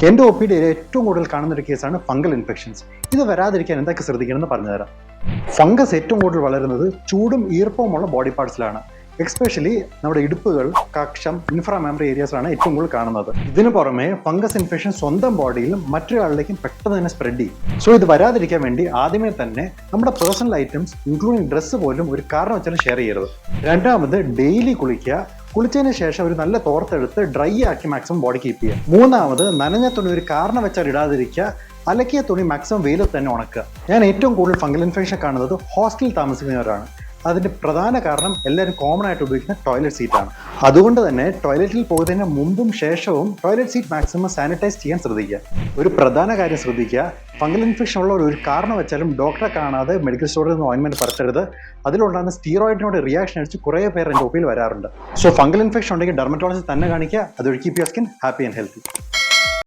എൻ്റെ O P ഡിയിൽ ഏറ്റവും കൂടുതൽ കാണുന്ന ഒരു കേസാണ് ഫംഗൽ ഇൻഫെക്ഷൻസ്. ഇത് വരാതിരിക്കാൻ എന്തൊക്കെ ശ്രദ്ധിക്കണമെന്ന് പറഞ്ഞുതരാം. ഫംഗസ് ഏറ്റവും കൂടുതൽ വളരുന്നത് ചൂടും ഈർപ്പവുമുള്ള ബോഡി പാർട്സിലാണ്. എക്സ്പെഷ്യലി നമ്മുടെ ഇടുപ്പുകൾ, കക്ഷം, ഇൻഫ്രാമെമറി ഏരിയാസിലാണ് ഏറ്റവും കൂടുതൽ കാണുന്നത്. ഇതിനു പുറമെ ഫംഗസ് ഇൻഫെക്ഷൻ സ്വന്തം ബോഡിയിലും മറ്റൊരാളിലേക്കും പെട്ടെന്ന് തന്നെ സ്പ്രെഡ് ചെയ്യും. സോ ഇത് വരാതിരിക്കാൻ വേണ്ടി ആദ്യമേ തന്നെ നമ്മുടെ പേഴ്സണൽ ഐറ്റംസ് ഇൻക്ലൂഡിങ് ഡ്രസ്സ് പോലും ഒരു കാരണം വെച്ചാലും ഷെയർ ചെയ്യരുത്. രണ്ടാമത്, ഡെയിലി കുളിക്കുക. കുളിച്ചതിന് ശേഷം ഒരു നല്ല തോർത്തെടുത്ത് ഡ്രൈ ആക്കി മാക്സിമം ബോഡി കീപ്പ് ചെയ്യുക. മൂന്നാമത്, നനഞ്ഞ തുണി ഒരു കാരണം വെച്ചാൽ ഇടാതിരിക്കുക. അലക്കിയ തുണി മാക്സിമം വെയിലത്ത് തന്നെ ഉണക്കുക. ഞാൻ ഏറ്റവും കൂടുതൽ ഫംഗൽ ഇൻഫെക്ഷൻ കാണുന്നത് ഹോസ്റ്റലിൽ താമസിക്കുന്നവരാണ്. അതിൻ്റെ പ്രധാന കാരണം എല്ലാവരും കോമൺ ആയിട്ട് ഉപയോഗിക്കുന്ന ടോയ്ലറ്റ് സീറ്റാണ്. അതുകൊണ്ട് തന്നെ ടോയ്ലറ്റിൽ പോകുന്നതിന് മുമ്പും ശേഷവും ടോയ്ലറ്റ് സീറ്റ് മാക്സിമം സാനിറ്റൈസ് ചെയ്യാൻ ശ്രദ്ധിക്കുക. ഒരു പ്രധാന കാര്യം ശ്രദ്ധിക്കുക, ഫംഗൽ ഇൻഫെക്ഷൻ ഉള്ള ഒരു കാരണം വെച്ചാലും ഡോക്ടറെ കാണാതെ മെഡിക്കൽ സ്റ്റോറിൽ നിന്ന് ഓയിൻമെൻറ്റ് പരത്തരുത്. അതിലുണ്ടാകുന്ന സ്റ്റീറോയിഡിനോട് റിയാക്ഷൻ അടിച്ച് കുറേ പേർ എൻ്റെ ഒപ്പിയിൽ വരാറുണ്ട്. സോ ഫംഗൽ ഇൻഫെക്ഷൻ ഉണ്ടെങ്കിൽ ഡെർമറ്റോളജിസ്റ്റ് തന്നെ കാണിക്കുക. അതുവഴി keep your skin happy and healthy.